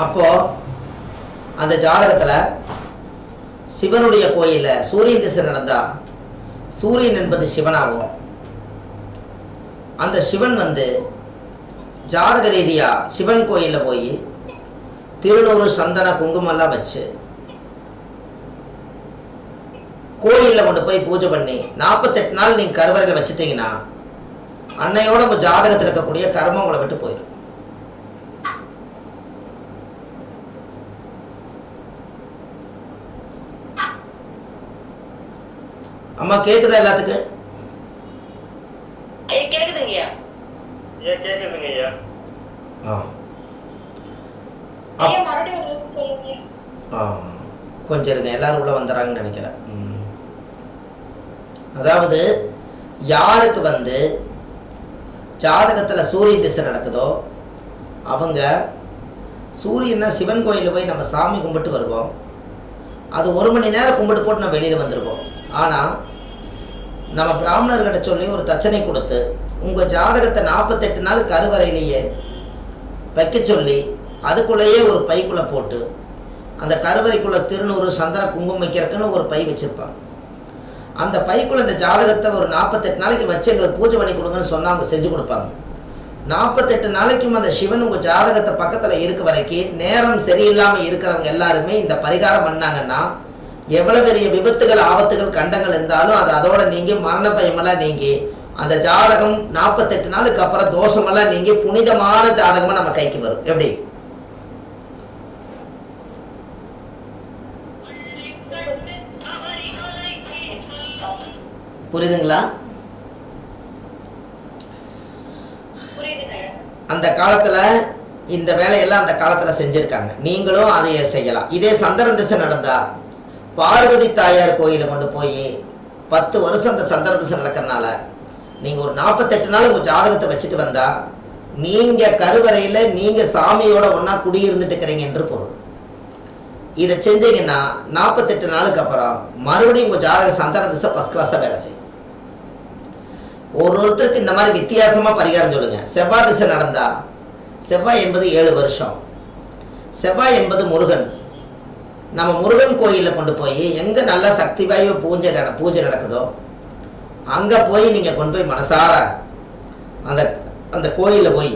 அப்போது அந்த ஜாதகத்தில் சிவனுடைய கோயிலில் சூரியன் திசை நடந்தால் சூரியன் என்பது சிவனாகும். அந்த சிவன் ஜாதக ரீதியாக சிவன் கோயிலில் போய் திருநூறு சந்தன குங்குமம்லாம் வச்சு கோயிலில் கொண்டு போய் பூஜை பண்ணி 48 நாள் நீங்கள் கருவறையில் வச்சுட்டீங்கன்னா அன்னையோட உங்கள் ஜாதகத்தில் இருக்கக்கூடிய கர்மம் உங்களை விட்டு போயிடும். அம்மா கேக்குதா எல்லாத்துக்கும்? கேக்குதுங்கய்யா. கேக்குதுங்கய்யா. கொஞ்சம் இருங்க, எல்லாரும் உள்ள வந்துடுறாங்கன்னு நினைக்கிறேன். அதாவது யாருக்கு ஜாதகத்தில் சூரிய திசை நடக்குதோ அவங்க சூரியனை சிவன் கோயிலில் போய் நம்ம சாமி கும்பிட்டு வருவோம். அது 1 மணி நேரம் கும்பிட்டு போட்டு நம்ம வெளியில் வந்துடுவோம். ஆனால் நம்ம பிராமணர்கிட்ட சொல்லி ஒரு தட்சணை கொடுத்து உங்கள் ஜாதகத்தை 48 நாள் கருவறையிலேயே வைக்க சொல்லி அதுக்குள்ளேயே ஒரு பைக்குள்ளே போட்டு அந்த கருவறைக்குள்ளே திருநூறு சந்தன குங்குமம் வைக்கிறதுக்குன்னு ஒரு பை வச்சுருப்பாங்க. அந்த பைக்குள்ளே இந்த ஜாதகத்தை ஒரு 48 நாளைக்கு வச்சு எங்களுக்கு பூஜை பண்ணி கொடுங்கன்னு சொன்னால் அவங்க செஞ்சு கொடுப்பாங்க. 48 நாளைக்கும் அந்த சிவன் உங்கள் ஜாதகத்தை பக்கத்தில் இருக்க வரைக்கும் நேரம் சரியில்லாமல் இருக்கிறவங்க எல்லாருமே இந்த பரிகாரம் பண்ணாங்கன்னா எவ்வளோ பெரிய விபத்துகள் ஆபத்துகள் கண்டங்கள் இருந்தாலும் அது அதோட நீங்கள் மரண பயமெல்லாம் நீங்கி அந்த ஜாதகம் 48 நாளுக்கு அப்புறம் தோஷமெல்லாம் நீங்கி புனிதமான ஜாதகமாக நம்ம கைக்கு வரும். எப்படி புரியுதுங்களா? அந்த காலத்தில் இந்த வேலையெல்லாம் அந்த காலத்தில் செஞ்சுருக்காங்க. நீங்களும் அதை செய்யலாம். இதே சந்திரன் திசை நடந்தால் பார்வதி தாயார் கோயிலை கொண்டு போய் 10 வருஷம் அந்த சந்திர திசை நடக்கிறனால நீங்கள் ஒரு 48 நாள் உங்கள் ஜாதகத்தை வச்சுட்டு வந்தால் நீங்கள் கருவறையில் நீங்கள் சாமியோட ஒன்றா குடியிருந்துட்டு இருக்கிறீங்க என்று பொருள். இதை செஞ்சீங்கன்னா 48 நாளுக்கு அப்புறம் மறுபடியும் உங்கள் ஜாதக சந்திர திசை ஃபஸ்ட் கிளாஸாக வேலை செய்யும். ஒருத்தருக்கு இந்த மாதிரி வித்தியாசமாக பரிகாரம் சொல்லுங்கள். செவ்வாய் திசை நடந்தால் செவ்வாய் என்பது 7 வருஷம். செவ்வாய் என்பது முருகன். நம்ம முருகன் கோயிலில் கொண்டு போய் எங்கே நல்லா சக்தி வாய்வு பூஜை நடக்குதோ அங்கே போய் நீங்கள் கொண்டு போய் மனசார அந்த கோயிலில் போய்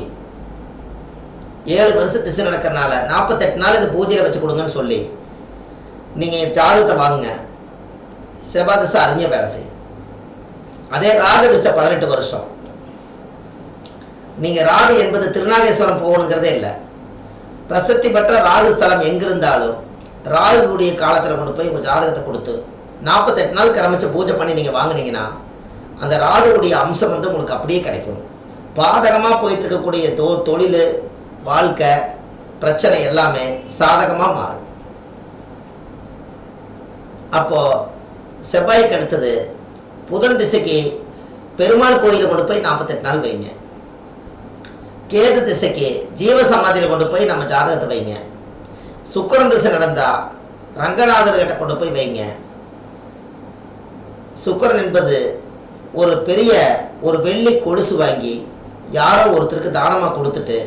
7 வருஷம் திசை நடக்கிறனால 48 நாள் இது பூஜையில் வச்சு கொடுங்கன்னு சொல்லி நீங்கள் ஜாதகத்தை வாங்குங்க. செவ்வாய் திசை அருமையாக வேலை செய்யும். அதே ராகு திசை 18 வருஷம். நீங்கள் ராகு என்பது திருநாகேஸ்வரம் போகணுங்கிறதே இல்லை. பிரசித்தி பெற்ற ராகு ஸ்தலம் எங்கிருந்தாலும் ராகுடைய காலத்தில் கொண்டு போய் உங்கள் ஜாதகத்தை கொடுத்து 48 நாள் கிளம்பிச்சு பூஜை பண்ணி நீங்கள் வாங்கினீங்கன்னா அந்த ராகுடைய அம்சம் உங்களுக்கு அப்படியே கிடைக்கும். பாதகமாக போயிட்டு இருக்கக்கூடிய தொழில் வாழ்க்கை பிரச்சனை எல்லாமே சாதகமாக மாறும். அப்போது செவ்வாய்க்கு அடுத்தது புதன் திசைக்கு பெருமாள் கோயிலில் கொண்டு போய் 48 நாள் வைங்க. கேது திசைக்கு ஜீவசமாதியில் கொண்டு போய் நம்ம ஜாதகத்தை வைங்க. சுக்கிரன் திசை நடந்தால் ரங்கநாதர்கிட்ட கொண்டு போய் வைங்க. சுக்கிரன் என்பது ஒரு பெரிய ஒரு வெள்ளி கொலுசு வாங்கி யாரோ ஒருத்தருக்கு தானமாக கொடுத்துட்டு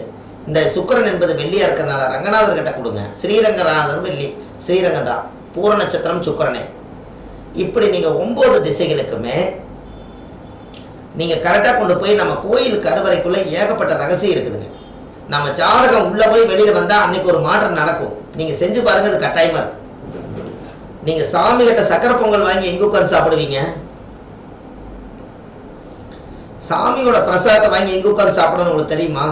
இந்த சுக்கிரன் என்பது வெள்ளியாக இருக்கிறனால ரங்கநாதர்கிட்ட கொடுங்க. ஸ்ரீரங்கநாதர் வெள்ளி, ஸ்ரீரங்கம் தான், பூர நட்சத்திரம் சுக்கிரனே. இப்படி நீங்கள் 9 திசைகளுக்குமே நீங்கள் கரெக்டாக கொண்டு போய் நம்ம கோயில் கருவறைக்குள்ளே ஏகப்பட்ட ரகசியம் இருக்குதுங்க. நம்ம ஜாதகம் உள்ளே போய் வெளியில் வந்தால் அன்றைக்கி ஒரு மாற்றம் நடக்கும். நீங்கள் செஞ்சு பாருங்கள், அது கட்டாயமாக இருக்கும். நீங்கள் சாமிகிட்ட சக்கரை பொங்கல் வாங்கி எங்கே உட்காந்து சாப்பிடுவீங்க? சாமியோட பிரசாதத்தை வாங்கி எங்கே உட்காந்து சாப்பிடணும்னு உங்களுக்கு தெரியுமா?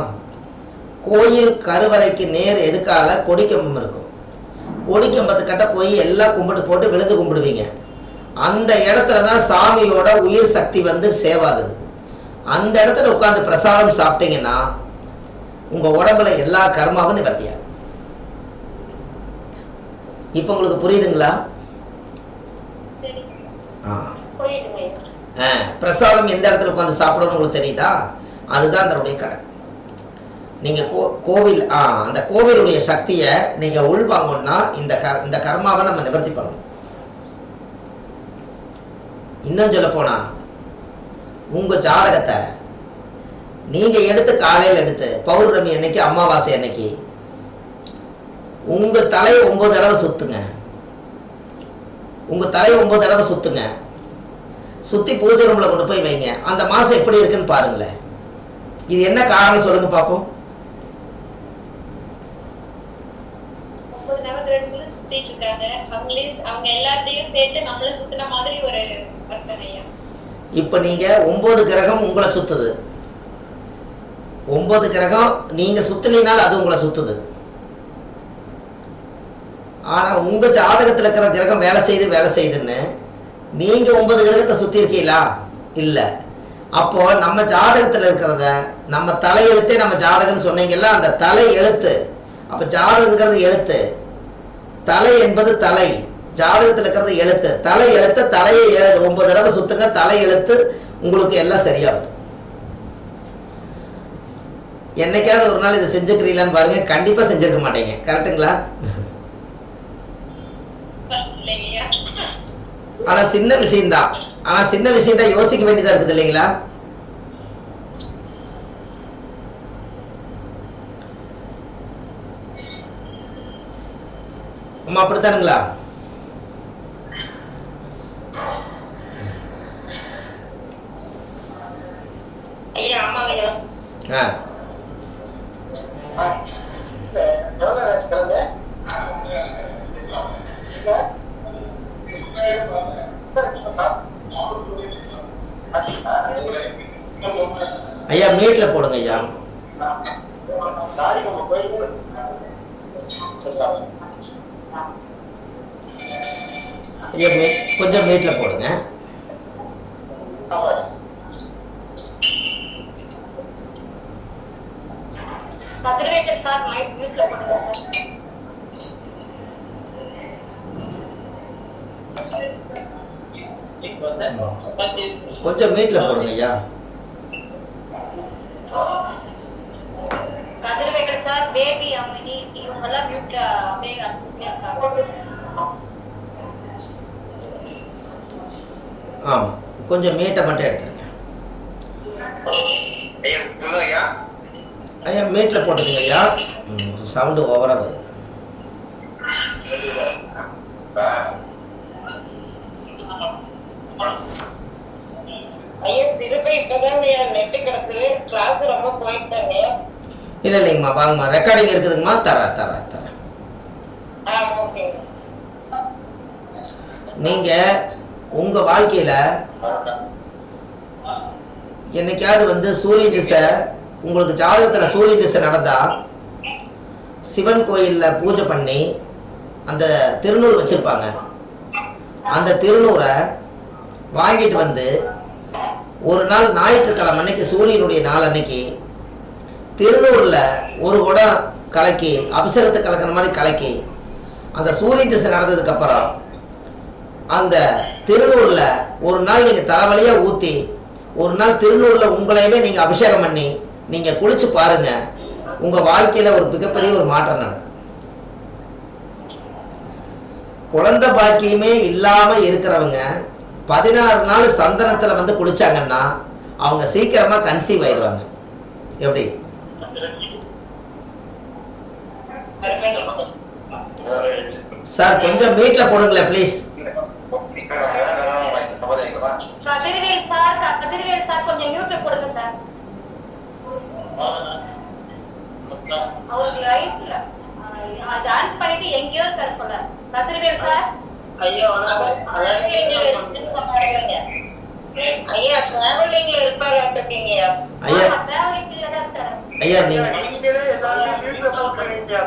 கோயில் கருவறைக்கு நேர் எதுக்கால கொடிக்கம்பம் இருக்கும். கொடிக்கம்பத்துக்கிட்ட போய் எல்லாம் கும்பிட்டு போட்டு விழுந்து கும்பிடுவீங்க. அந்த இடத்துல தான் சாமியோட உயிர் சக்தி சேவாகுது. அந்த இடத்துல உட்காந்து பிரசாதம் சாப்பிட்டீங்கன்னா உங்கள் உடம்புல எல்லா கர்மாவும் நிவர்த்தியாகும். இப்போ உங்களுக்கு புரியுதுங்களா? பிரசாதம் எந்த இடத்துல உட்காந்து சாப்பிடணும்னு உங்களுக்கு தெரியுதா? அதுதான் அதனுடைய கடன். நீங்கள் கோவில் அந்த கோவிலுடைய சக்தியை நீங்கள் உள்வாங்கணும்னா இந்த கர்மாவை நம்ம நிவர்த்தி பண்ணணும். இன்னும் சொல்ல போனால் உங்கள் உங்கள் தலையை 9 தடவை சுற்றுங்க. உங்கள் தலையை 9 தடவை சுற்றுங்க. சுற்றி பூஜை ரூமில் கொண்டு போய் வைங்க. அந்த மாதம் எப்படி இருக்குன்னு பாருங்களேன். இது என்ன காரணம் சொல்லுங்க பார்ப்போம். 9 நவகிரகங்களும் சுத்திட்டு இருக்காங்க. அவங்க எல்லாத்தையும் சேர்த்து நம்மள சுத்தின மாதிரி ஒரு அர்த்தம் ஐயா. இப்போ நீங்கள் 9 கிரகம் உங்களை சுற்றுது. 9 கிரகம் நீங்கள் சுற்றலினாலும் அது உங்களை சுற்றுது. ஆனால் உங்கள் ஜாதகத்தில் இருக்கிற கிரகம் வேலை செய்யுதுன்னு நீங்கள் 9 கிரகத்தை சுற்றி இருக்கீங்களா? இல்லை. அப்போது நம்ம ஜாதகத்தில் இருக்கிறத நம்ம தலையெழுத்தே நம்ம ஜாதகம்னு சொன்னீங்கல்ல, அந்த தலை எழுத்து. அப்போ ஜாதகங்கிறது எழுத்து, தலை என்பது தலை, ஜாதகத்தில் இருக்கிறது எழுத்து. தலை எழுத்து, தலையை 9 தடவை சுற்றுங்க. தலை எழுத்து உங்களுக்கு எல்லாம் சரியாக வரும். என்னைக்காவது ஒரு நாள் இதை செஞ்சுக்கிறீங்களான்னு பாருங்க. கண்டிப்பாக செஞ்சுருக்க மாட்டீங்க. கரெக்டுங்களா? ஆனால் சின்ன விஷயம்தான் யோசிக்க வேண்டியதாக இருக்குது இல்லைங்களா? அம்மா அப்படித்தானுங்களா? ஆ ஐயா மீட்டில் போடுங்க ஐயா. ஐயா கொஞ்சம் மீட்டில் போடுங்க. கதிரவேட்டர் சார் மியூட்ல போடுங்க சார். கொஞ்சம் மீட்டில் போடுங்க ஐயா. கதிரவேட்டர் சார், பேபி அம்மனி இவங்க எல்லாம் மியூட்ல அப்படியே இருக்காங்க. ஆமாம், கொஞ்சம் மீட்டை மட்டும் எடுத்துருங்க ஐயா. மீட்டில் போட்டுருங்க ஐயா. சவுண்டு ஓவராக வருது. இல்லை இல்லைங்கம்மா, வாங்கம்மா, ரெக்கார்டிங் இருக்குதுங்கம்மா. தரேன். நீங்கள் உங்கள் வாழ்க்கையில் என்னைக்காவது சூரிய திசை உங்களுக்கு ஜாதகத்தில் சூரிய திசை நடந்தால் சிவன் கோயிலில் பூஜை பண்ணி அந்த திருநூறு வச்சுருப்பாங்க. அந்த திருநூறை வாங்கிட்டு வந்து ஒரு நாள் ஞாயிற்றுக்கிழமை அன்னைக்கு, சூரியனுடைய நாள் அன்னைக்கு, திருநூறில் ஒரு குடம் கலக்கி, அபிஷேகத்தை கலக்கிற மாதிரி கலக்கி, அந்த சூரிய திசை நடந்ததுக்கப்புறம் அந்த திருநூறில் ஒரு நாள் நீங்கள் தலைவலியாக ஊற்றி, ஒரு நாள் திருநூறில் உங்களையுமே நீங்கள் அபிஷேகம் பண்ணி நீங்கள் குளிச்சு பாருங்கள். உங்கள் வாழ்க்கையில் ஒரு மிகப்பெரிய ஒரு மாற்றம் நடக்கும். குழந்தை பாக்கியமே இல்லாமல் இருக்கிறவங்க 16 நாள் சந்தனத்தில் குளிச்சாங்கன்னா அவங்க சீக்கிரமாக கன்சீவ் ஆயிடுவாங்க. எப்படி? சார் கொஞ்சம் மீட்டில் போடுங்களேன் ப்ளீஸ். கதிரவேல் சார் கொஞ்சம் மியூட்ல போடுங்க சார். அவருக்கு லைட்ல அது ஆன் பண்ணிட்டு எங்கேயோ இருக்காரு போல. கதிரவேல் சார் ஐயா ஐயா டிராவலிங்ல இருப்பாங்க. ஐயா டிராவலிங்ல தான் இருக்காரு. ஐயா நீங்க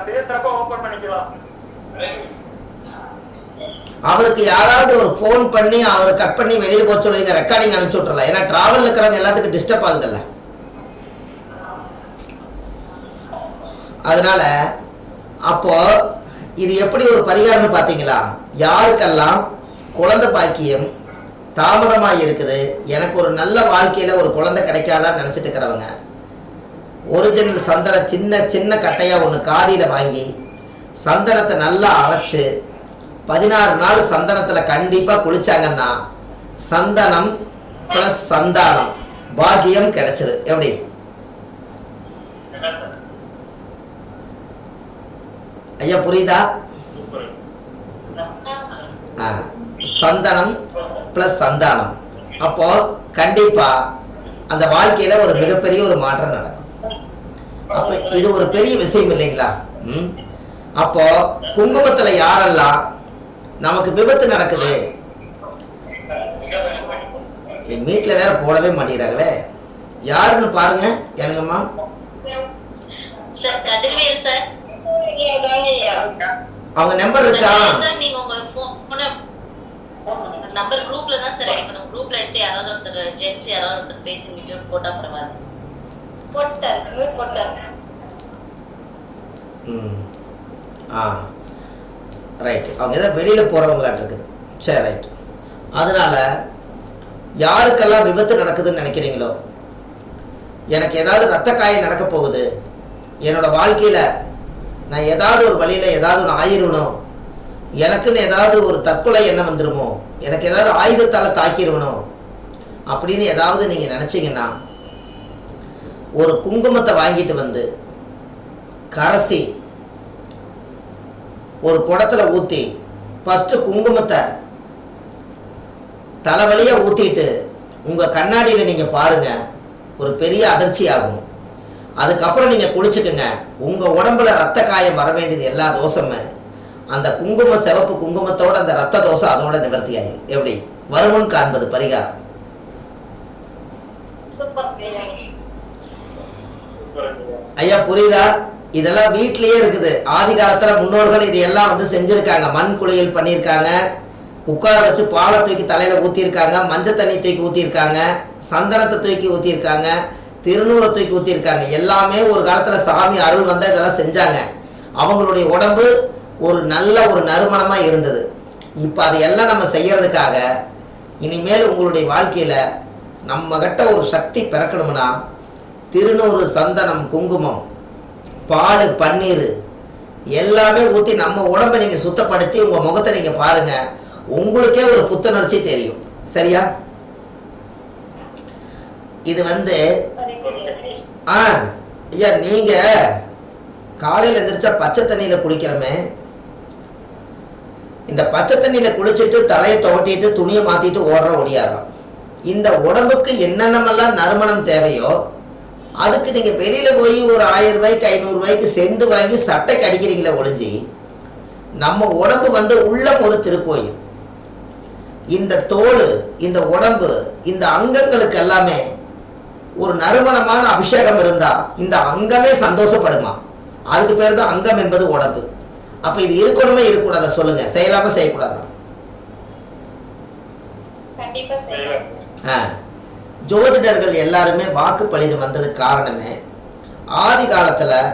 பேசுறப்ப ஓபன் பண்ணிக்கலாம். அவருக்கு யாராவது ஒரு ஃபோன் பண்ணி அவரை கட் பண்ணி வெளியில் போக சொல்லுங்க, ரெக்கார்டிங் அனுப்பிச்சு விட்றலாம். ஏன்னா டிராவலில் இருக்கிறவங்க எல்லாத்துக்கும் டிஸ்டர்ப் ஆகுதுல்ல. அதனால அப்போ இது எப்படி ஒரு பரிகாரம்னு பார்த்தீங்களா? யாருக்கெல்லாம் குழந்தை பாக்கியம் தாமதமாக இருக்குது, எனக்கு ஒரு நல்ல வாழ்க்கையில் ஒரு குழந்தை கிடைக்காதான்னு நினச்சிட்டு இருக்கிறவங்க, ஒரிஜினல் சந்தனம் சின்ன சின்ன கட்டையாக ஒன்று காதியில் வாங்கி சந்தனத்தை நல்லா அரைச்சி 16 நாள் சந்தனத்தில் கண்டிப்பாக குளிச்சாங்கன்னா சந்தனம் ப்ளஸ் சந்தானம் பாக்கியம் கிடைச்சிரு. எப்படி? ஐயா புரியுதா? சந்தனம் ப்ளஸ் சந்தானம். அப்போ கண்டிப்பா அந்த வாழ்க்கையில ஒரு மிகப்பெரிய ஒரு மாற்றம் நடக்கும். அப்ப இது ஒரு பெரிய விஷயம் இல்லைங்களா? அப்போ குங்குமத்துல யாரெல்லாம் நமக்கு விபத்து நடக்குது, என் வீட்டில் வேற போடவே மாட்டேங்கிறாங்களே, யாருன்னு பாருங்க எனங்கம்மா. Sir Kathirvel sir. அவங்க நம்பர் இருக்கா? சார் நீங்க உங்க போனை நம்பர் குரூப்ல தான் சார் எடுக்கணும். குரூப்ல எடுத்து யாராவது ஒருத்தர் ஜென்ஸ் யாராவது ஒருத்தர் பேசி மியூட் போட்டா பரவாயில்ல. போட்டார். ரைட். அவங்க ஏதாவது வெளியில் போகிறவங்களாட்டு இருக்குது. சரி, ரைட். அதனால் யாருக்கெல்லாம் விபத்து நடக்குதுன்னு நினைக்கிறீங்களோ, எனக்கு ஏதாவது ரத்த காயம் நடக்க போகுது, என்னோடய வாழ்க்கையில் நான் ஏதாவது ஒரு வழியில் ஏதாவது ஒன்று ஆயிரணும், எனக்குன்னு ஏதாவது ஒரு தற்கொலை எண்ணம் வந்துடுமோ, எனக்கு ஏதாவது ஆயுதத்தால் தாக்கிடுவணும் அப்படின்னு ஏதாவது நீங்கள் நினச்சிங்கன்னா, ஒரு குங்குமத்தை வாங்கிட்டு வந்து கரைசி ஒரு குடத்தில் ஊற்றி ஃபஸ்ட்டு குங்குமத்தை தலைவலியாக ஊற்றிட்டு உங்கள் கண்ணாடியில் நீங்கள் பாருங்கள், ஒரு பெரிய அதிர்ச்சி ஆகும். அதுக்கப்புறம் நீங்கள் குளிச்சுக்குங்க. உங்கள் உடம்புல ரத்த காயம் வர வேண்டியது எல்லா தோஷமே அந்த குங்கும சிவப்பு குங்குமத்தோட அந்த ரத்த தோஷம் அதோட நிவர்த்தி ஆகும். எப்படி வருமுன் காண்பது பரிகாரம். ஐயா புரியுதா? இதெல்லாம் வீட்லயே இருக்குது. ஆதி காலத்துல முன்னோர்கள் இது எல்லாம் வந்து செஞ்சிருக்காங்க. மண் குளியல் பண்ணியிருக்காங்க, உட்கார வச்சு பாலை தூக்கி தலையில ஊத்திருக்காங்க, மஞ்சள் தண்ணி தூக்கி ஊத்திருக்காங்க, சந்தனத்தை தூக்கி ஊத்திருக்காங்க, திருநூறை தூக்கி ஊத்திருக்காங்க. எல்லாமே ஒரு காலத்துல சாமி அருள் வந்தா இதெல்லாம் செஞ்சாங்க. அவங்களுடைய உடம்பு ஒரு நல்ல ஒரு நறுமணமா இருந்தது. இப்போ அதையெல்லாம் நம்ம செய்யறதுக்காக இனிமேல் உங்களுடைய வாழ்க்கையில நம்ம கிட்ட ஒரு சக்தி பிறக்கணும்னா திருநூறு, சந்தனம், குங்குமம், பால், பன்னீர் எல்லாமே ஊற்றி நம்ம உடம்பை நீங்கள் சுத்தப்படுத்தி உங்கள் முகத்தை நீங்கள் பாருங்கள், உங்களுக்கே ஒரு புத்துணர்ச்சி தெரியும். சரியா? இது வந்து ஐயா நீங்கள் காலையில் எந்திரிச்சா பச்சை தண்ணியில் குளிக்கிறோமே, இந்த பச்சை தண்ணியில் குளிச்சுட்டு தலையை துவட்டிட்டு துணியை மாற்றிட்டு ஓடியாடுறோம். இந்த உடம்புக்கு என்னென்னமெல்லாம் நறுமணம் தேவையோ அதுக்கு நீங்கள் வெளியில் போய் ஒரு 1000 ரூபாய்க்கு 500 ரூபாய்க்கு செண்டு வாங்கி சட்டைக்கு அடிக்கிறீங்களே ஒழிஞ்சி, நம்ம உடம்பு வந்து உள்ளம் ஒரு திருக்கோயில். இந்த தோல், இந்த உடம்பு, இந்த அங்கங்களுக்கு எல்லாமே ஒரு நறுமணமான அபிஷேகம் இருந்தால் இந்த அங்கமே சந்தோஷப்படுமா. அதுக்கு பேர் தான் அங்கம் என்பது உடம்பு. அப்போ இது இருக்கணுமே இருக்கக்கூடாதா சொல்லுங்கள்? செய்யலாமா செய்யக்கூடாதா? ஜோதிடர்கள் எல்லாருமே வாக்கு பழிது வந்ததுக்கு காரணமே ஆதி காலத்தில்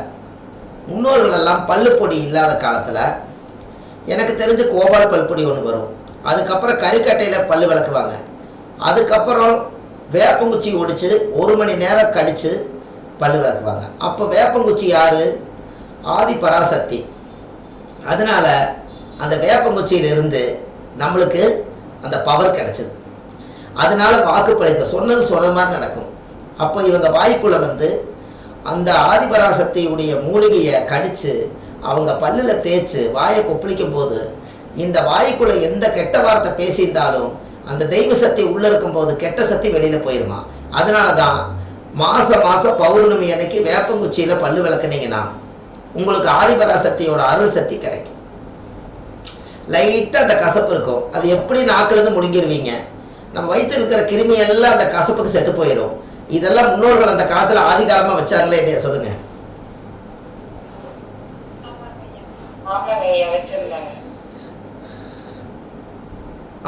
முன்னோர்கள் எல்லாம் பல்லுப்பொடி இல்லாத காலத்தில் எனக்கு தெரிஞ்சு கோபால் பல்பொடி ஒன்று வரும். அதுக்கப்புறம் கறிக்கட்டையில் பல்லு விளக்குவாங்க. அதுக்கப்புறம் வேப்பங்குச்சி ஒடிச்சு 1 மணி நேரம் கடித்து பல்லு விளக்குவாங்க. அப்போ வேப்பங்குச்சி யார்? ஆதி பராசக்தி. அதனால் அந்த வேப்பங்குச்சியிலிருந்து நம்மளுக்கு அந்த பவர் கிடச்சிது. அதனால வாக்கு பழித சொன்னது மாதிரி நடக்கும். அப்போ இவங்க வாய்க்குள்ளே வந்து அந்த ஆதிபராசக்தியுடைய மூலிகையை கடித்து அவங்க பல்லில் தேய்ச்சி வாயை கொப்பளிக்கும் போது இந்த வாய்க்குள்ளே எந்த கெட்ட வார்த்தை பேசியிருந்தாலும் அந்த தெய்வ சக்தி உள்ளே இருக்கும்போது கெட்ட சக்தி வெளியில் போயிடுமா. அதனால தான் மாதம் பௌர்ணமி அன்னைக்கு வேப்பங்குச்சியில் பல்லு விளக்குனீங்கன்னா உங்களுக்கு ஆதிபராசக்தியோட அருள் சக்தி கிடைக்கும். லைட்டாக அந்த கசப்பு இருக்கும், அது எப்படி நாக்கிலேருந்து முழுங்கிடுவீங்க. நம்ம வயிற்றில் இருக்கிற கிருமி எல்லாம் அந்த கசப்புக்கு செத்து போயிடும். இதெல்லாம் முன்னோர்கள் அந்த காலத்தில் ஆதி காலமாக வச்சாங்களே இல்லையா சொல்லுங்க?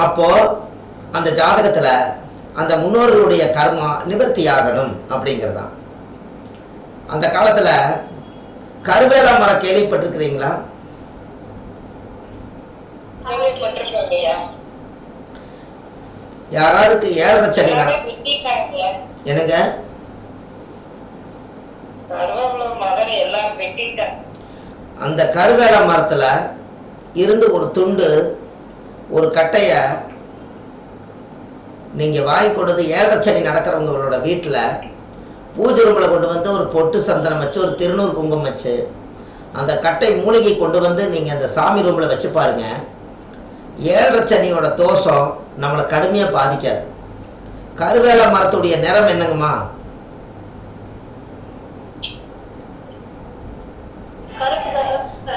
அப்போ அந்த ஜாதகத்தில் அந்த முன்னோர்களுடைய கர்மா நிவர்த்தி ஆகணும் அப்படிங்கிறதா. அந்த காலத்தில் கருவேலா மரம் கேள்விப்பட்டிருக்கிறீங்களா? யாராருக்கு 7 செடி என்னங்க? அந்த கருவேலா மரத்தில் இருந்து ஒரு துண்டு, ஒரு கட்டையை நீங்கள் வாங்கி கொண்டு 7 செடி நடக்கிறவங்களோட வீட்டில் பூஜை ரூமில் கொண்டு வந்து ஒரு பொட்டு சந்தனம் வச்சு ஒரு திருநூறு குங்குமம் வச்சு அந்த கட்டை மூலிகை கொண்டு வந்து நீங்கள் அந்த சாமி ரூமில் வச்சு பாருங்கள். 7 சனியோட தோஷம் நம்மளை கடுமையாக பாதிக்காது. கருவேல மரத்துடைய நிறம் என்னங்கம்மா?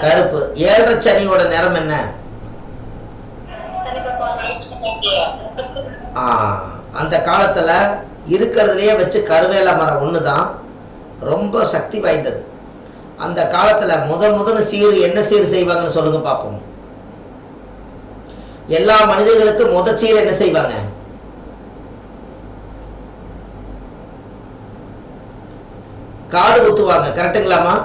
கருப்பு. 7 சனியோட நிறம் என்ன? அந்த காலத்தில் இருக்கிறதுலையே வச்சு கருவேல மரம் ஒன்று தான் ரொம்ப சக்தி வாய்ந்தது. அந்த காலத்தில் முதன்னு சீர் என்ன சீர் செய்வாங்கன்னு சொல்லுங்க பார்ப்போம். எல்லா மனிதர்களுக்கும் சீர் என்ன செய்வாங்க? காது குத்துவாங்க. கரெக்டுங்களாமா?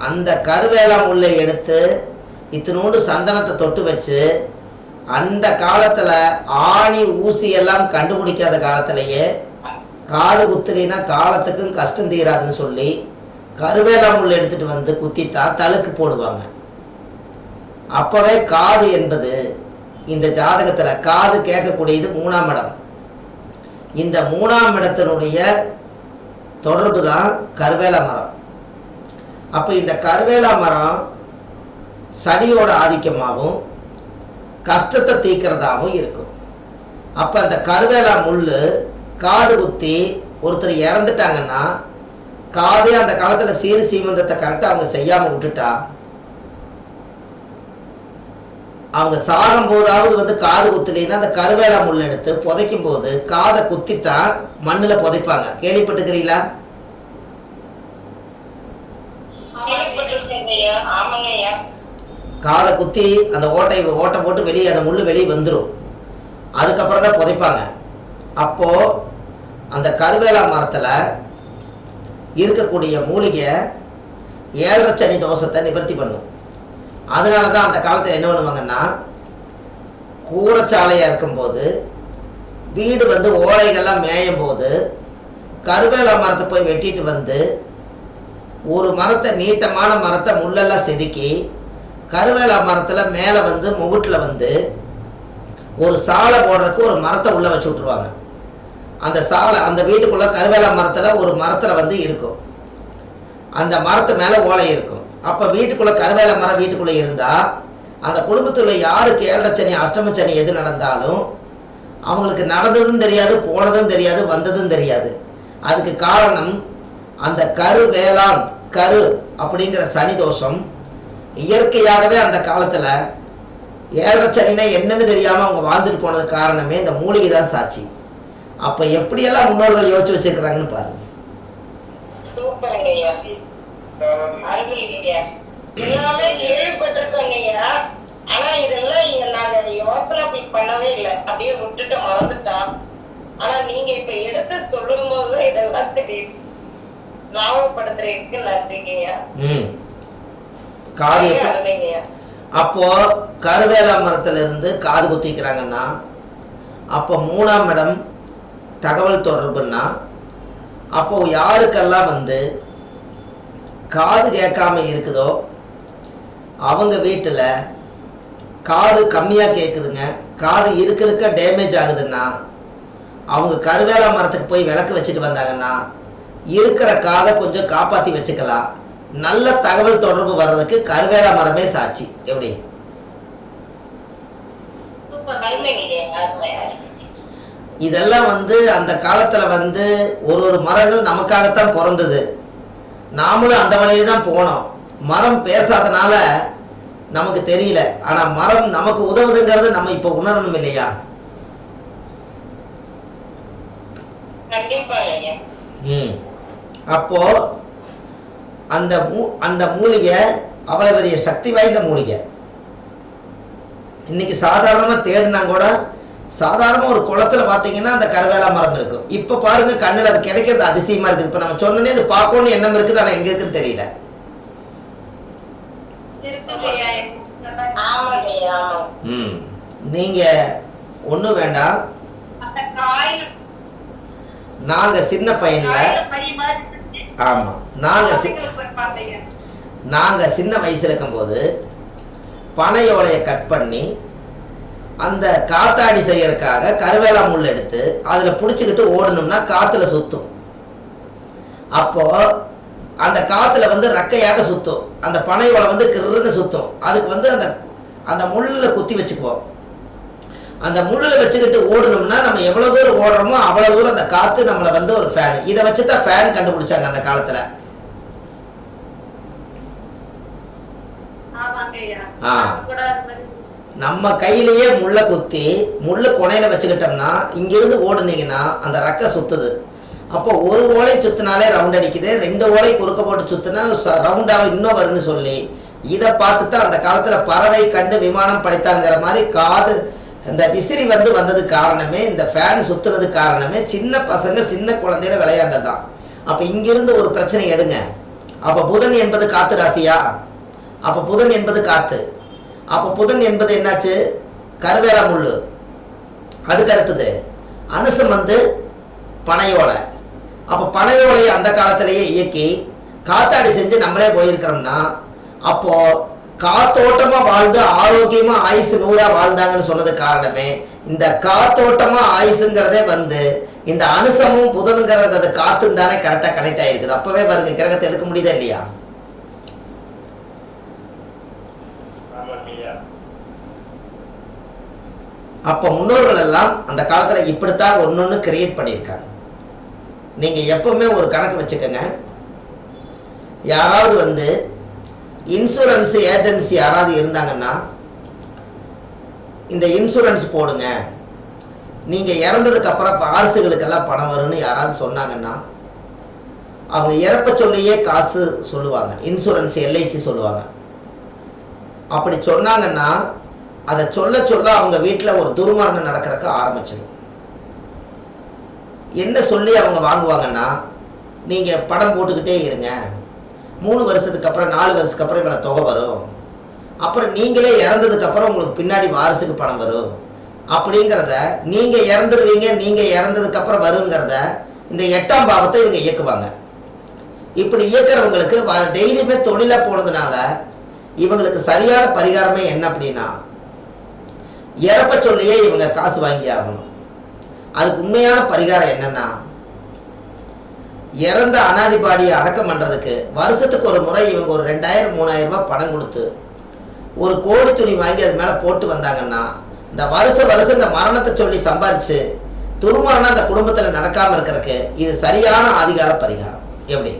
அந்த கருவேல முல்லை எடுத்து இத்தினோண்டு சந்தனத்தை தொட்டு வச்சு, அந்த காலத்தில் ஆணி ஊசி எல்லாம் கண்டுபிடிக்காத காலத்திலேயே காது குத்துலினா காலத்துக்கும் கஷ்டம் தீராதுன்னு சொல்லி கருவேல முள் எடுத்துட்டு வந்து குத்தித்தான் தழுக்கு போடுவாங்க. அப்பவே காது என்பது இந்த ஜாதகத்தில் காது கேட்கக்கூடியது 3ஆம் இடம். இந்த 3ஆம் இடத்தினுடைய தொடர்பு தான் கருவேல மரம். அப்போ இந்த கருவேல மரம் சனியோட ஆதிக்கமாகவும் கஷ்டத்தை தீக்கிறதாகவும் இருக்கும். அப்போ அந்த கருவேல முள் காது குத்தி ஒருத்தர் இறந்துட்டாங்கன்னா, காதே அந்த காலத்தில் சீர் சீமந்தத்தை கரெக்டாக அவங்க செய்யாமல் விட்டுட்டா, அவங்க சாகும் போதாவது வந்து காது குத்துலின்னா அந்த கருவேல முள் எடுத்து புதைக்கும் போது காதை குத்தித்தான் மண்ணில் புதைப்பாங்க. கேள்விப்பட்டுக்கிறீங்களா? காதை குத்தி அந்த ஓட்டை போட்டு வெளியே அந்த முள் வெளியே வந்துடும். அதுக்கப்புறம் தான் புதைப்பாங்க. அப்போது அந்த கருவேல மரத்தில் இருக்கக்கூடிய மூலிகை 7 சனி தோஷத்தை நிவர்த்தி பண்ணும். அதனால தான் அந்த காலத்தில் என்ன பண்ணுவாங்கன்னா, கூரைச்சாலையாக இருக்கும்போது வீடு வந்து ஓலைகள்லாம் மேயும் போது கருவேல மரத்தை போய் வெட்டிட்டு வந்து ஒரு மரத்தை, நீட்டமான மரத்தை முள்ளெல்லாம் செதுக்கி கருவேல மரத்தில் மேலே வந்து முகுட்டில் வந்து ஒரு சாலை போடுறதுக்கு ஒரு மரத்தை உள்ளே வச்சு விட்ருவாங்க. அந்த சாலை அந்த வீட்டுக்குள்ளே கருவேல மரத்தில் ஒரு மரத்தில் வந்து இருக்கும். அந்த மரத்து மேலே ஓலை இருக்கும். அப்போ வீட்டுக்குள்ளே கருவேல மரம் வீட்டுக்குள்ளே இருந்தால் அந்த குடும்பத்தில் யாருக்கு 7 சனி அஷ்டம சனி எது நடந்தாலும் அவங்களுக்கு நடந்ததும் தெரியாது, போனதும் தெரியாது, வந்ததும் தெரியாது. அதுக்கு காரணம் அந்த கருவேளான் கரு அப்படிங்கிற சனி தோஷம் இயற்கையாகவே அந்த காலத்தில் 7 சனினா என்னன்னு தெரியாமல் அவங்க வாழ்ந்துட்டு போனது காரணமே இந்த மூலிகை தான் சாட்சி. அப்போ எப்படியெல்லாம் முன்னோர்கள் யோசிச்சு வச்சிருக்கிறாங்கன்னு பாருங்க. எல்லாமே கேள்விப்பட்டிருக்கோங்கய்யா. ஆனா இதெல்லாம் நாங்க யோசனை பண்ணவே இல்லை, அப்படியே விட்டுட்டு மறந்துட்டோம். ஆனா நீங்க இப்ப எடுத்து சொல்லும் போது இதெல்லாம் தெரியுது. ஞாபகப்படுத்துறதுக்கு நன்றிங்கய்யா. காது அப்போ கருவேல மரத்துல இருந்து காது குத்திக்கிறாங்கன்னா, அப்போ 3ஆம் இடம் தகவல் தொடர்புன்னா, அப்போ யாருக்கெல்லாம் வந்து காது கேட்காம இருக்குதோ அவங்க வீட்டில் காது கம்மியாக கேட்குதுங்க, காது இருக்க டேமேஜ் ஆகுதுன்னா அவங்க கருவேல மரத்துக்கு போய் விளக்கு வச்சுட்டு வந்தாங்கன்னா இருக்கிற காதை கொஞ்சம் காப்பாற்றி வச்சுக்கலாம். நல்ல தகவல் தொடர்பு வர்றதுக்கு கருவேல மரமே சாட்சி. எப்படி? இதெல்லாம் வந்து அந்த காலத்தில் வந்து ஒரு மரங்கள் நமக்காகத்தான் பிறந்தது. நாமளும் அந்த வழியில தான் போனோம். மரம் பேசாதனால நமக்கு தெரியல. ஆனால் மரம் நமக்கு உதவுதுங்கிறது நம்ம இப்போ உணரணும் இல்லையா? அப்போ அந்த மூலிகை அவ்வளோ பெரிய சக்தி வாய்ந்த மூலிகை. இன்னைக்கு சாதாரணமாக தேடினா கூட சாதாரணமாக ஒரு குளத்துல பார்த்தீங்கன்னா அந்த கருவேல மரம் இருக்கும். இப்போ பாருங்க, கண்ணில் அது கிடைக்கிறது அதிசயமா இருக்குது. இப்போ நம்ம சொன்னோன்னே அது பார்க்கணும்னு எண்ணம் இருக்குது, ஆனால் எங்க இருக்குன்னு தெரியல. நீங்க ஒன்றும் வேண்டாம். நாங்க சின்ன பையன்ல, ஆமா, நாங்க சின்ன வயசுல இருக்கும்போது பனையோலையை கட் பண்ணி அந்த காத்தாடி செய்யறதுக்காக கருவேலா முள் எடுத்து அதில் பிடிச்சிக்கிட்டு ஓடணும்னா காற்றுல சுற்றும். அப்போது அந்த காற்றுல வந்து ரெக்கையாட்ட சுற்றும், அந்த பனையோலை வந்து கிருன்னு சுற்றும். அதுக்கு வந்து அந்த முள்ளில் குத்தி வச்சுக்குவோம். அந்த முள்ளில் வச்சுக்கிட்டு ஓடணும்னா நம்ம எவ்வளோ தூரம் ஓடுறோமோ அவ்வளோ தூரம் அந்த காற்று நம்மளை வந்து ஒரு ஃபேன். இதை வச்சு தான் ஃபேன் கண்டுபிடிச்சாங்க அந்த காலத்தில். நம்ம கையிலேயே முள்ளை குத்தி முள்ளு கொனையில் வச்சுக்கிட்டோம்னா இங்கிருந்து ஓடுனீங்கன்னா அந்த ரெக்கை சுற்றுது. அப்போ ஒரு ஓலை சுற்றினாலே ரவுண்ட் அடிக்குது, 2 ஓலை குறுக்க போட்டு சுற்றினா ரவுண்டாக இன்னும் வரும்னு சொல்லி இதை பார்த்து தான் அந்த காலத்தில் பறவை கண்டு விமானம் படைத்தாங்கிற மாதிரி காது இந்த விசிறி வந்து வந்ததுக்கு காரணமே, இந்த ஃபேன் சுற்றுனதுக்கு காரணமே சின்ன பசங்க சின்ன குழந்தையில விளையாண்டதான். அப்போ இங்கிருந்து ஒரு பிரச்சனை எடுங்க. அப்போ புதன் என்பது காற்று ராசியா? அப்போ புதன் என்பது காற்று. அப்போ புதன் என்பது என்னாச்சு? கருவேலா முள். அதுக்கு அடுத்தது அனுசம் வந்து பனையோலை. அப்போ பனையோலையை அந்த காலத்திலேயே இயக்கி காத்தாடி செஞ்சு நம்மளே போயிருக்கிறோம்னா அப்போது காத்தோட்டமாக வாழ்ந்து ஆரோக்கியமாக ஆயுசு 100 வாழ்ந்தாங்கன்னு சொன்னது காரணமே இந்த காத்தோட்டமாக ஆயுசுங்கிறதே வந்து இந்த அனுசமும் புதனுங்கிறது காத்துன்னு தானே கரெக்டாக கனெக்ட் ஆகிருக்குது. அப்போவே பாருங்க கிரகத்தை எடுக்க முடியுதா இல்லையா? அப்போ முன்னோர்கள் எல்லாம் அந்த காலத்தில் இப்படித்தான் ஒன்று கிரியேட் பண்ணியிருக்காங்க. நீங்கள் எப்பவுமே ஒரு கணக்கு வச்சுக்கோங்க. யாராவது வந்து இன்சூரன்ஸ் ஏஜென்சி யாராவது இருந்தாங்கன்னா இந்த இன்சூரன்ஸ் போடுங்க, நீங்கள் இறந்ததுக்கப்புறம் வாரிசுகளுக்கெல்லாம் பணம் வரும்னு யாராவது சொன்னாங்கன்னா அவங்க இறப்ப சொல்லியே காசு சொல்லுவாங்க. இன்சூரன்ஸ் எல்ஐசி சொல்லுவாங்க. அப்படி சொன்னாங்கன்னா அதை சொல்ல சொல்ல அவங்க வீட்டில் ஒரு துர்மரணம் நடக்கிறதுக்கு ஆரம்பிச்சிடும். என்ன சொல்லி அவங்க வாங்குவாங்கன்னா, நீங்கள் படம் போட்டுக்கிட்டே இருங்க, 3 வருஷத்துக்கு அப்புறம் 4 வருஷத்துக்கு அப்புறம் இவ்வளோ தொகை வரும், அப்புறம் நீங்களே இறந்ததுக்கப்புறம் உங்களுக்கு பின்னாடி வாரிசுக்கு பணம் வரும் அப்படிங்கிறத, நீங்கள் இறந்துருவீங்க நீங்கள் இறந்ததுக்கப்புறம் வருங்கிறத இந்த 8ஆம் பாவத்தை இவங்க இயக்குவாங்க. இப்படி இயக்கிறவங்களுக்கு டெய்லியுமே தொழிலாக போனதுனால இவங்களுக்கு சரியான பரிகாரமே என்ன அப்படின்னா, இறப்ப சொல்லியே இவங்க காசு வாங்கி ஆகணும். அதுக்கு உண்மையான பரிகாரம் என்னன்னா, இறந்த அனாதிபாடியை அடக்கம் பண்ணுறதுக்கு வருஷத்துக்கு ஒரு முறை இவங்க ஒரு 2000-3000 ரூபாய் பணம் கொடுத்து ஒரு கோடி துணி வாங்கி அது மேலே போட்டு வந்தாங்கன்னா இந்த வருஷம் இந்த மரணத்தை சொல்லி சம்பாரித்து துர்மரணம் அந்த குடும்பத்தில் நடக்காமல் இருக்கிறதுக்கு இது சரியான ஆதிகால பரிகாரம். எப்படி?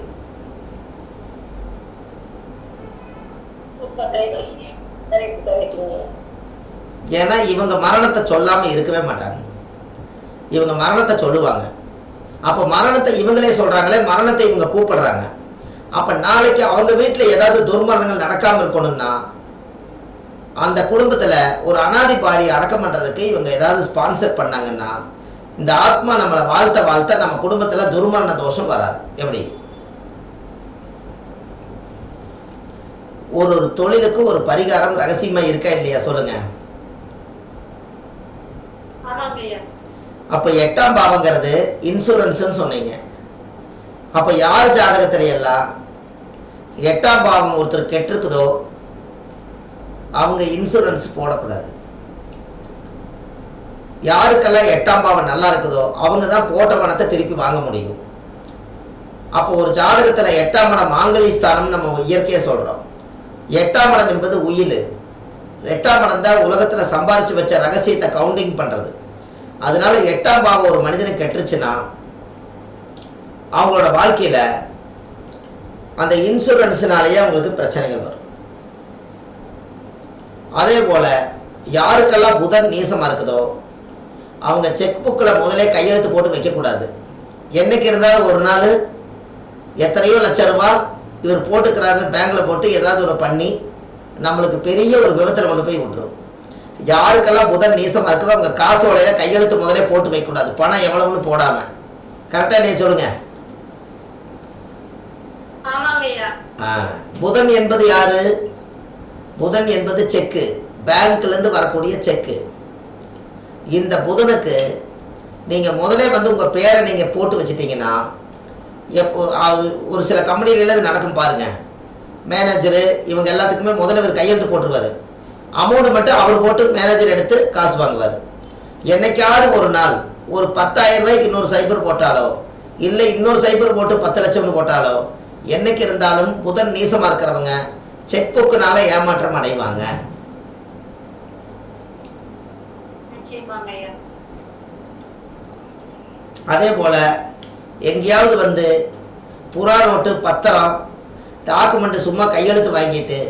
ஏன்னா இவங்க மரணத்தை சொல்லாமல் இருக்கவே மாட்டாங்க. இவங்க மரணத்தை சொல்லுவாங்க. அப்போ மரணத்தை இவங்களே சொல்கிறாங்களே, மரணத்தை இவங்க கூப்பிடுறாங்க. அப்போ நாளைக்கு அவங்க வீட்டில் ஏதாவது துர்மரணங்கள் நடக்காமல் இருக்கணும்னா அந்த குடும்பத்தில் ஒரு அனாதி பாடி அடக்கம் பண்ணுறதுக்கு இவங்க ஏதாவது ஸ்பான்சர் பண்ணாங்கன்னா இந்த ஆத்மா நம்மளை வாழ்த்த நம்ம குடும்பத்தில் துர்மரண தோஷம் வராது. எப்படி? ஒரு தொழிலுக்கு ஒரு பரிகாரம் ரகசியமாக இருக்கா இல்லையா சொல்லுங்க? அப்போ 8ஆம் பாவங்கிறது இன்சூரன்ஸ்ன்னு சொன்னீங்க. அப்போ யார் ஜாதகத்துல எல்லாம் 8ஆம் பாவம் ஒருத்தர் கெட்டிருக்குதோ அவங்க இன்சூரன்ஸ் போடக்கூடாது. யாருக்கெல்லாம் 8ஆம் பாவம் நல்லா இருக்குதோ அவங்க தான் போட்ட பணத்தை திருப்பி வாங்க முடியும். அப்போ ஒரு ஜாதகத்தில் 8ஆம் இடம் மாங்கலி ஸ்தானம் நம்ம இயற்கையாக சொல்கிறோம். 8ஆம் இடம் என்பது உயில். 8ஆம் இடம் தான் உலகத்தில் சம்பாரித்து வச்ச ரகசியத்தை கவுண்டிங் பண்ணுறது. அதனால 8ஆம் பாவம் ஒரு மனிதனுக்கு கெட்டுருச்சுன்னா அவங்களோட வாழ்க்கையில் அந்த இன்சூரன்ஸுனாலேயே அவங்களுக்கு பிரச்சனைகள் வரும். அதே போல் யாருக்கெல்லாம் புதன் நீசமாக இருக்குதோ அவங்க செக் புக்கில் முதலே கையெழுத்து போட்டு வைக்கக்கூடாது. என்றைக்கு இருந்தாலும் ஒரு நாள் எத்தனையோ லட்சம் ரூபா இவர் போட்டுக்கிறாருன்னு பேங்கில் போட்டு ஏதாவது ஒரு பண்ணி நம்மளுக்கு பெரிய ஒரு விபத்தில் கொண்டு போய் விட்டுரும். யாருக்கெல்லாம் புதன் நீசமாக இருக்குதோ அவங்க காசோலையில் கையெழுத்து முதலே போட்டு வைக்கக்கூடாது, பணம் எவ்வளவுன்னு போடாமல். கரெக்டாக நீ சொல்லுங்க. புதன் என்பது யாரு? புதன் என்பது செக்கு, பேங்க்லேருந்து வரக்கூடிய செக்கு. இந்த புதனுக்கு நீங்கள் முதலே வந்து உங்கள் பேரை நீங்கள் போட்டு வச்சுட்டிங்கன்னா எப்போ ஒரு சில கம்பெனிகளில் இது நடக்கும் பாருங்கள். மேனேஜரு இவங்க எல்லாத்துக்குமே முதல்ல இவர் கையெழுத்து போட்டுருவார். அமௌண்ட் மட்டும் அவர் போட்டு மேனேஜர் எடுத்து காசு வாங்குவார். என்னைக்காவது ஒரு நாள் ஒரு 10,000 ரூபாய்க்கு இன்னொரு சைபர் போட்டாலோ இல்லை இன்னொரு சைபர் போட்டு 10 லட்சம்னு போட்டாலோ என்னைக்கு இருந்தாலும் புதன் நீசமாக இருக்கிறவங்க செக் புக்குனால ஏமாற்றம் அடைவாங்க. அதே போல் எங்கேயாவது வந்து புறா நோட்டு பத்திரம் டாக்குமெண்ட்டு சும்மா கையெழுத்து வாங்கிட்டு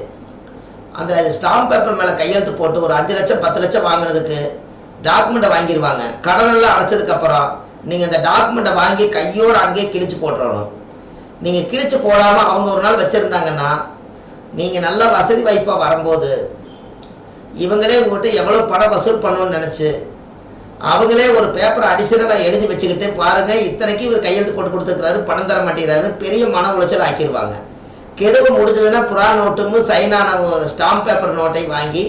அந்த ஸ்டாம்ப் பேப்பர் மேலே கையெழுத்து போட்டு ஒரு 5 லட்சம் 10 லட்சம் வாங்கினதுக்கு டாக்குமெண்ட்டை வாங்கிடுவாங்க. கடனெல்லாம் அடைச்சதுக்கப்புறம் நீங்கள் அந்த டாக்குமெண்ட்டை வாங்கி கையோடு அங்கேயே கிழிச்சு போட்டுறணும். நீங்கள் கிழிச்சு போடாமல் அவங்க ஒரு நாள் வச்சுருந்தாங்கன்னா நீங்கள் நல்ல வசதி வாய்ப்பாக வரும்போது இவங்களே உங்கள்கிட்ட எவ்வளோ பணம் வசூல் பண்ணணும்னு நினச்சி அவங்களே ஒரு பேப்பரை அடிஷனலாக எழுதி வச்சுக்கிட்டு பாருங்கள் இத்தனைக்கு இவர் கையெழுத்து போட்டு கொடுத்துருக்கிறாரு பணம் தர மாட்டேங்கிறாரு பெரிய மன உளைச்சல் ஆக்கிடுவாங்க. கெடுவு முடிஞ்சதுன்னா புறா நோட்டும் சைனான ஸ்டாம்ப் பேப்பர் நோட்டை வாங்கி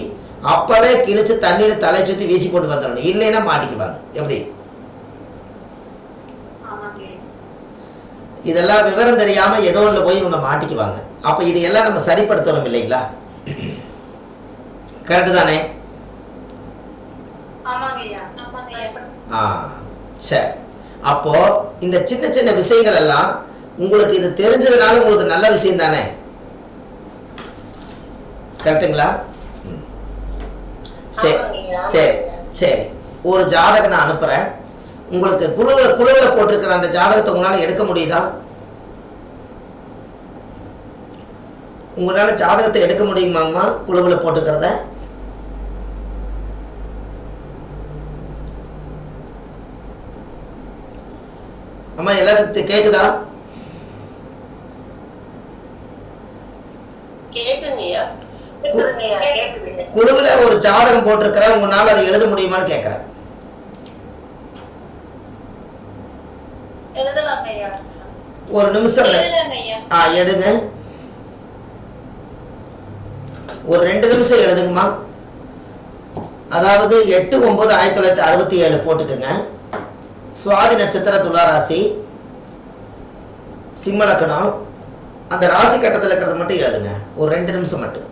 அப்போவே கிழிச்சு தண்ணியில் தலை சுற்றி வீசி போட்டு வந்துடணும். இல்லைன்னா மாட்டிக்குவாங்க. எப்படி இதெல்லாம் விவரம் தெரியாமல் ஏதோ ஒன்று போய் இவங்க மாட்டிக்குவாங்க. அப்போ இதையெல்லாம் நம்ம சரிப்படுத்தணும் இல்லைங்களா? கரெக்டு தானே? சரி. அப்போது இந்த சின்ன சின்ன விஷயங்கள் எல்லாம் உங்களுக்கு இது தெரிஞ்சதுனால உங்களுக்கு நல்ல விஷயம் தானே? கரெக்டுங்களா? சரி சரி சரி. ஒரு ஜாதகம் நான் அனுப்புகிறேன். உங்களுக்கு குழுவில் போட்டிருக்கிற அந்த ஜாதகத்தை உங்களால் எடுக்க முடியுதா? உங்களால் ஜாதகத்தை எடுக்க முடியுமாங்கம்மா? குழுவில் போட்டுக்கிறத அம்மா எல்லாத்துக்கும் கேட்குதா? குழுவில் ஒரு ஜாதகம் போட்டிருக்கிறேன், உங்களால் அதை எழுத முடியுமான்னு கேட்குறேன். ஒரு நிமிஷம் எடுங்க. ஒரு 2 நிமிஷம் எழுதுங்கம்மா. அதாவது 8/9/1967 போட்டுக்கோங்க. சுவாதி நட்சத்திர துளாராசி சிம்ம லக்னம். அந்த ராசி கட்டத்தில் இருக்கிறத மட்டும் எழுதுங்க. ஒரு 2 நிமிஷம் மட்டும்.